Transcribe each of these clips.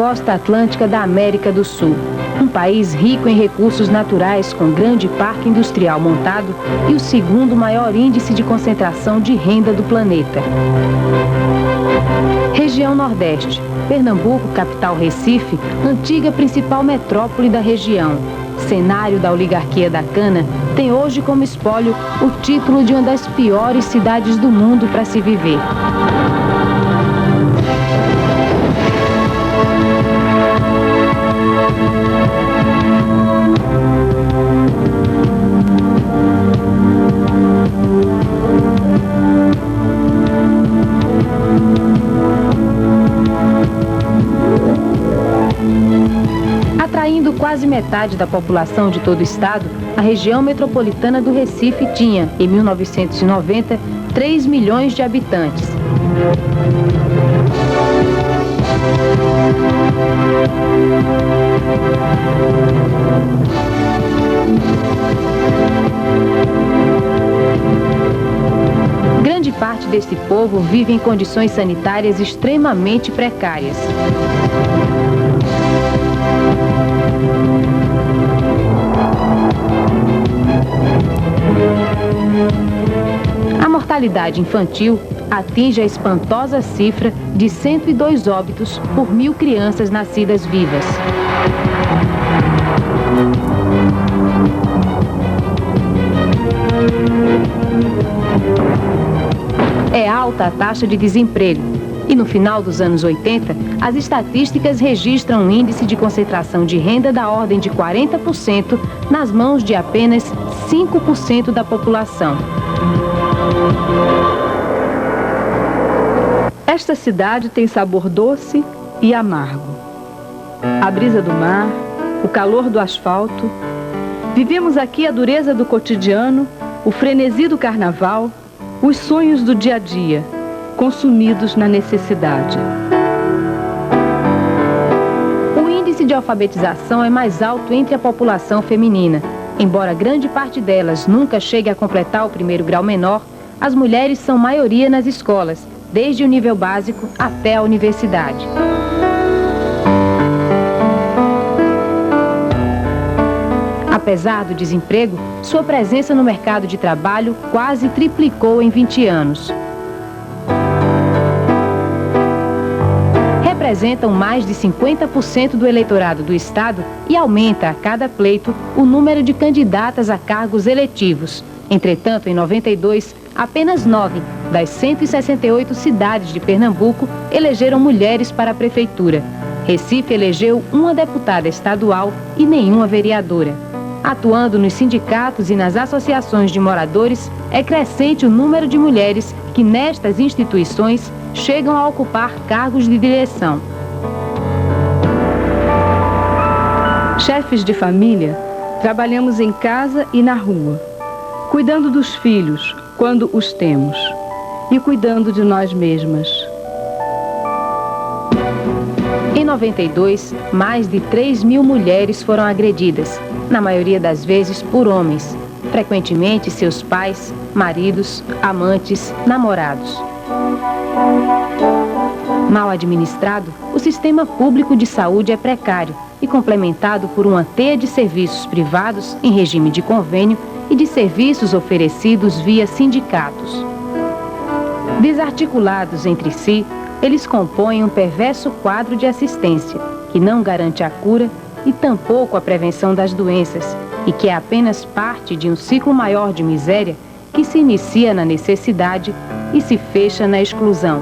costa atlântica da América do Sul. Um país rico em recursos naturais, com grande parque industrial montado e o segundo maior índice de concentração de renda do planeta. Região Nordeste. Pernambuco, capital Recife, antiga principal metrópole da região. Cenário da oligarquia da cana, tem hoje como espólio o título de uma das piores cidades do mundo para se viver. Atraindo quase metade da população de todo o estado, a região metropolitana do Recife tinha, em 1990, 3 milhões de habitantes. Grande parte desse povo vive em condições sanitárias extremamente precárias. A mortalidade infantil atinge a espantosa cifra de 102 óbitos por 1.000 crianças nascidas vivas. É alta a taxa de desemprego e no final dos anos 80, as estatísticas registram um índice de concentração de renda da ordem de 40% nas mãos de apenas 5% da população. Esta cidade tem sabor doce e amargo. A brisa do mar, o calor do asfalto. Vivemos aqui a dureza do cotidiano, o frenesi do carnaval, os sonhos do dia a dia, consumidos na necessidade. O índice de alfabetização é mais alto entre a população feminina. Embora grande parte delas nunca chegue a completar o primeiro grau menor, as mulheres são maioria nas escolas, desde o nível básico até a universidade. Apesar do desemprego, sua presença no mercado de trabalho quase triplicou em 20 anos. Representam mais de 50% do eleitorado do estado e aumenta a cada pleito o número de candidatas a cargos eletivos. Entretanto, em 92, apenas 9 das 168 cidades de Pernambuco elegeram mulheres para a prefeitura. Recife elegeu uma deputada estadual e nenhuma vereadora. Atuando nos sindicatos e nas associações de moradores, é crescente o número de mulheres que nestas instituições chegam a ocupar cargos de direção. Chefes de família, trabalhamos em casa e na rua, cuidando dos filhos quando os temos e cuidando de nós mesmas. Em 92, mais de 3.000 mulheres foram agredidas, na maioria das vezes por homens, frequentemente seus pais, maridos, amantes, namorados. Mal administrado, o sistema público de saúde é precário e complementado por uma teia de serviços privados em regime de convênio e de serviços oferecidos via sindicatos. Desarticulados entre si, eles compõem um perverso quadro de assistência, que não garante a cura e tampouco a prevenção das doenças, e que é apenas parte de um ciclo maior de miséria que se inicia na necessidade e se fecha na exclusão.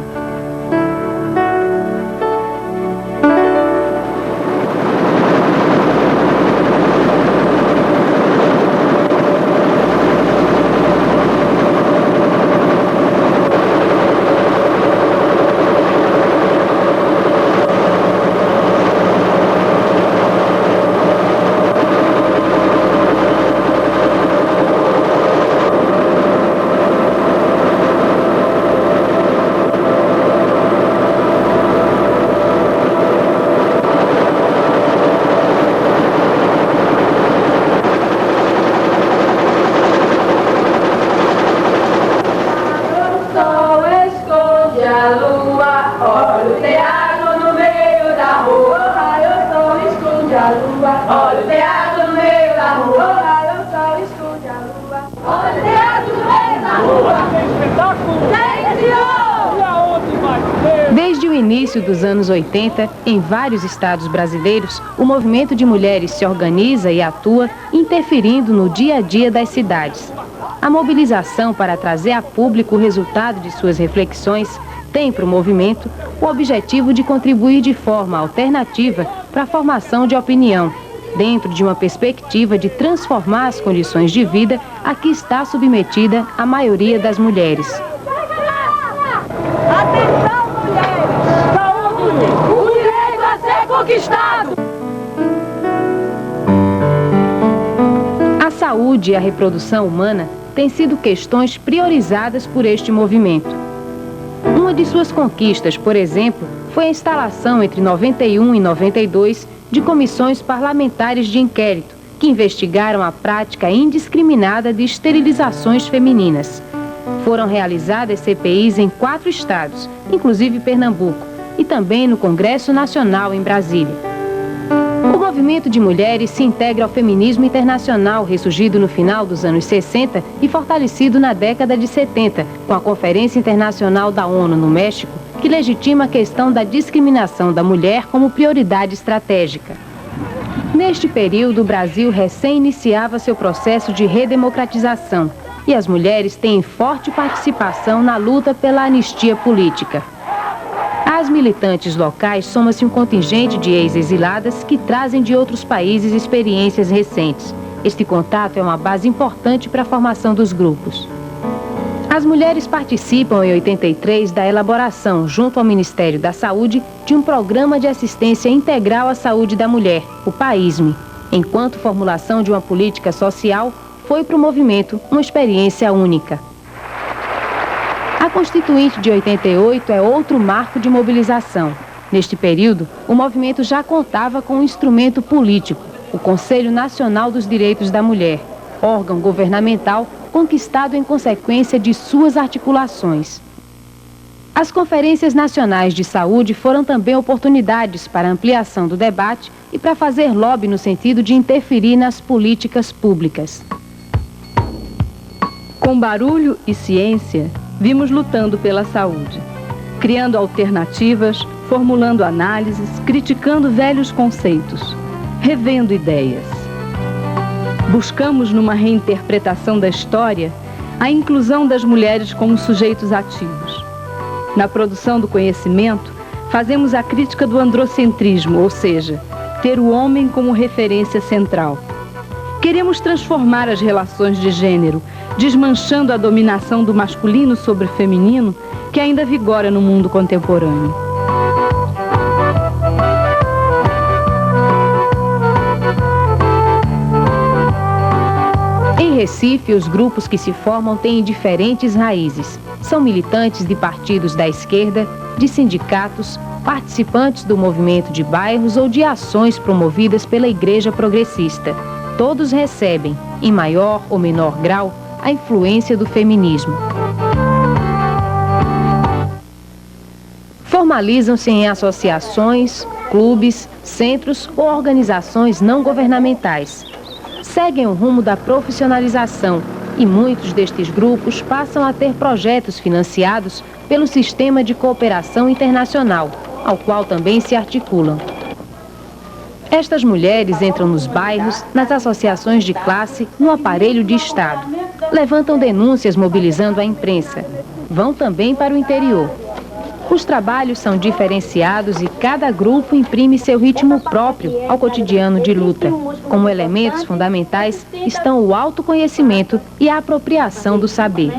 Desde o início dos anos 80, em vários estados brasileiros, o movimento de mulheres se organiza e atua, interferindo no dia a dia das cidades. A mobilização para trazer a público o resultado de suas reflexões tem para o movimento o objetivo de contribuir de forma alternativa para a formação de opinião, dentro de uma perspectiva de transformar as condições de vida a que está submetida a maioria das mulheres. Atenção, mulheres! Saúde! O direito a ser conquistado! A saúde e a reprodução humana têm sido questões priorizadas por este movimento. Uma de suas conquistas, por exemplo, foi a instalação entre 91 e 92 de comissões parlamentares de inquérito que investigaram a prática indiscriminada de esterilizações femininas. Foram realizadas CPIs em 4 estados, inclusive Pernambuco, e também no Congresso Nacional em Brasília. O movimento de mulheres se integra ao feminismo internacional, ressurgido no final dos anos 60 e fortalecido na década de 70, com a Conferência Internacional da ONU no México, que legitima a questão da discriminação da mulher como prioridade estratégica. Neste período, o Brasil recém iniciava seu processo de redemocratização e as mulheres têm forte participação na luta pela anistia política. Às militantes locais soma-se um contingente de ex-exiladas que trazem de outros países experiências recentes. Este contato é uma base importante para a formação dos grupos. As mulheres participam em 83 da elaboração, junto ao Ministério da Saúde, de um programa de assistência integral à saúde da mulher, o PAISME, enquanto formulação de uma política social foi para o movimento uma experiência única. A Constituinte de 88 é outro marco de mobilização. Neste período, o movimento já contava com um instrumento político, o Conselho Nacional dos Direitos da Mulher, órgão governamental conquistado em consequência de suas articulações. As conferências nacionais de saúde foram também oportunidades para ampliação do debate e para fazer lobby no sentido de interferir nas políticas públicas. Com barulho e ciência, vimos lutando pela saúde, criando alternativas, formulando análises, criticando velhos conceitos, revendo ideias. Buscamos, numa reinterpretação da história, a inclusão das mulheres como sujeitos ativos. Na produção do conhecimento, fazemos a crítica do androcentrismo, ou seja, ter o homem como referência central. Queremos transformar as relações de gênero, desmanchando a dominação do masculino sobre o feminino que ainda vigora no mundo contemporâneo. Em Recife, os grupos que se formam têm diferentes raízes. São militantes de partidos da esquerda, de sindicatos, participantes do movimento de bairros ou de ações promovidas pela Igreja Progressista. Todos recebem, em maior ou menor grau, a influência do feminismo. Formalizam-se em associações, clubes, centros ou organizações não governamentais. Seguem o rumo da profissionalização e muitos destes grupos passam a ter projetos financiados pelo Sistema de Cooperação Internacional, ao qual também se articulam. Estas mulheres entram nos bairros, nas associações de classe, no aparelho de Estado. Levantam denúncias mobilizando a imprensa. Vão também para o interior. Os trabalhos são diferenciados e cada grupo imprime seu ritmo próprio ao cotidiano de luta. Como elementos fundamentais estão o autoconhecimento e a apropriação do saber.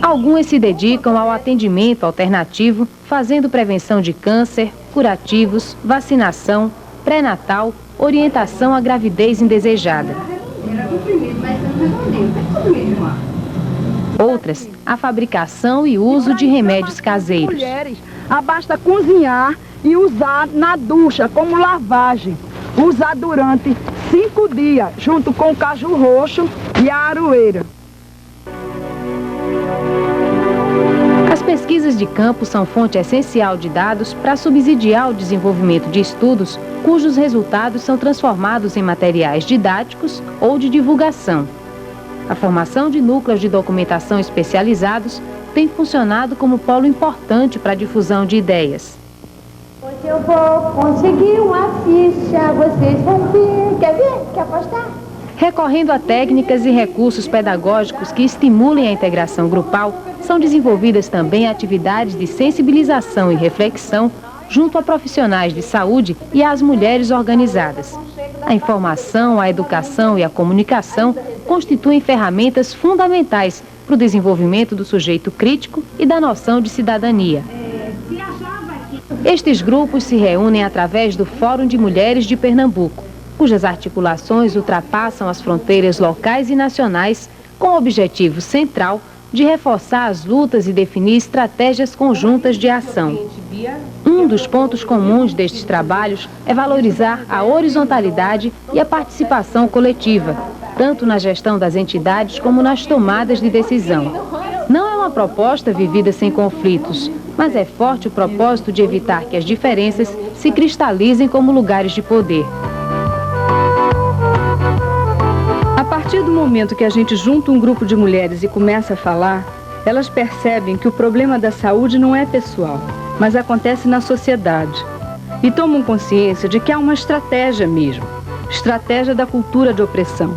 Algumas se dedicam ao atendimento alternativo, fazendo prevenção de câncer, curativos, vacinação, pré-natal, orientação à gravidez indesejada. Outras, a fabricação e uso de remédios caseiros. Mulheres, basta cozinhar e usar na ducha como lavagem. Usar durante 5 dias, junto com o caju roxo e a aroeira. As pesquisas de campo são fonte essencial de dados para subsidiar o desenvolvimento de estudos cujos resultados são transformados em materiais didáticos ou de divulgação. A formação de núcleos de documentação especializados tem funcionado como polo importante para a difusão de ideias. Hoje eu vou conseguir uma ficha, vocês vão ver. Quer ver? Quer apostar? Recorrendo a técnicas e recursos pedagógicos que estimulem a integração grupal, são desenvolvidas também atividades de sensibilização e reflexão junto a profissionais de saúde e às mulheres organizadas. A informação, a educação e a comunicação constituem ferramentas fundamentais para o desenvolvimento do sujeito crítico e da noção de cidadania. Estes grupos se reúnem através do Fórum de Mulheres de Pernambuco, cujas articulações ultrapassam as fronteiras locais e nacionais, com o objetivo central de reforçar as lutas e definir estratégias conjuntas de ação. Um dos pontos comuns destes trabalhos é valorizar a horizontalidade e a participação coletiva, tanto na gestão das entidades como nas tomadas de decisão. Não é uma proposta vivida sem conflitos, mas é forte o propósito de evitar que as diferenças se cristalizem como lugares de poder. A partir do momento que a gente junta um grupo de mulheres e começa a falar, elas percebem que o problema da saúde não é pessoal, mas acontece na sociedade. E tomam consciência de que há uma estratégia mesmo, estratégia da cultura de opressão.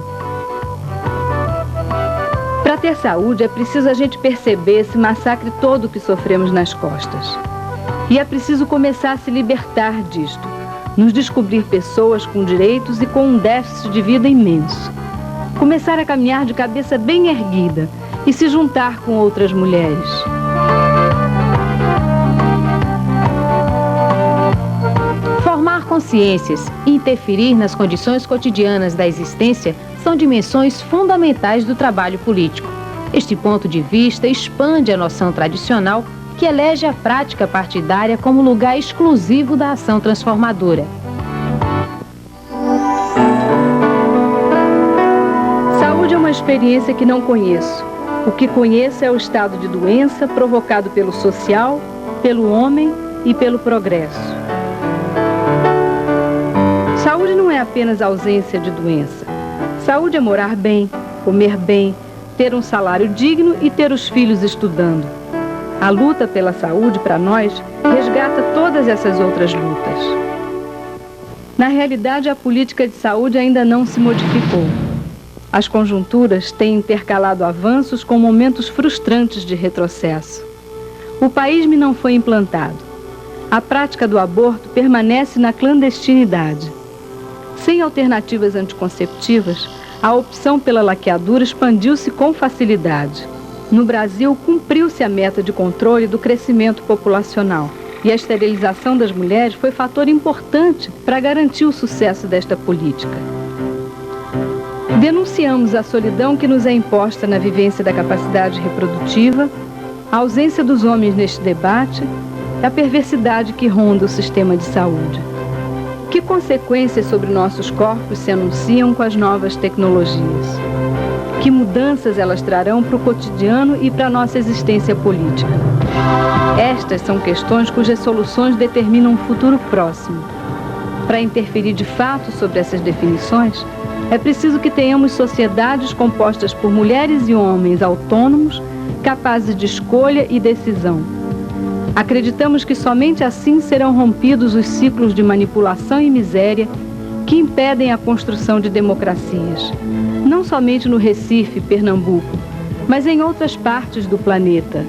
Para ter saúde é preciso a gente perceber esse massacre todo que sofremos nas costas. E é preciso começar a se libertar disto, nos descobrir pessoas com direitos e com um déficit de vida imenso. Começar a caminhar de cabeça bem erguida e se juntar com outras mulheres. Formar consciências e interferir nas condições cotidianas da existência são dimensões fundamentais do trabalho político. Este ponto de vista expande a noção tradicional que elege a prática partidária como lugar exclusivo da ação transformadora. Saúde é uma experiência que não conheço. O que conheço é o estado de doença provocado pelo social, pelo homem e pelo progresso. Saúde não é apenas ausência de doença. Saúde é morar bem, comer bem, ter um salário digno e ter os filhos estudando. A luta pela saúde, para nós, resgata todas essas outras lutas. Na realidade, a política de saúde ainda não se modificou. As conjunturas têm intercalado avanços com momentos frustrantes de retrocesso. O país-me não foi implantado. A prática do aborto permanece na clandestinidade. Sem alternativas anticonceptivas, a opção pela laqueadura expandiu-se com facilidade. No Brasil, cumpriu-se a meta de controle do crescimento populacional. E a esterilização das mulheres foi fator importante para garantir o sucesso desta política. Denunciamos a solidão que nos é imposta na vivência da capacidade reprodutiva, a ausência dos homens neste debate e a perversidade que ronda o sistema de saúde. Que consequências sobre nossos corpos se anunciam com as novas tecnologias? Que mudanças elas trarão para o cotidiano e para a nossa existência política? Estas são questões cujas soluções determinam um futuro próximo. Para interferir de fato sobre essas definições, é preciso que tenhamos sociedades compostas por mulheres e homens autônomos, capazes de escolha e decisão. Acreditamos que somente assim serão rompidos os ciclos de manipulação e miséria que impedem a construção de democracias, não somente no Recife, Pernambuco, mas em outras partes do planeta.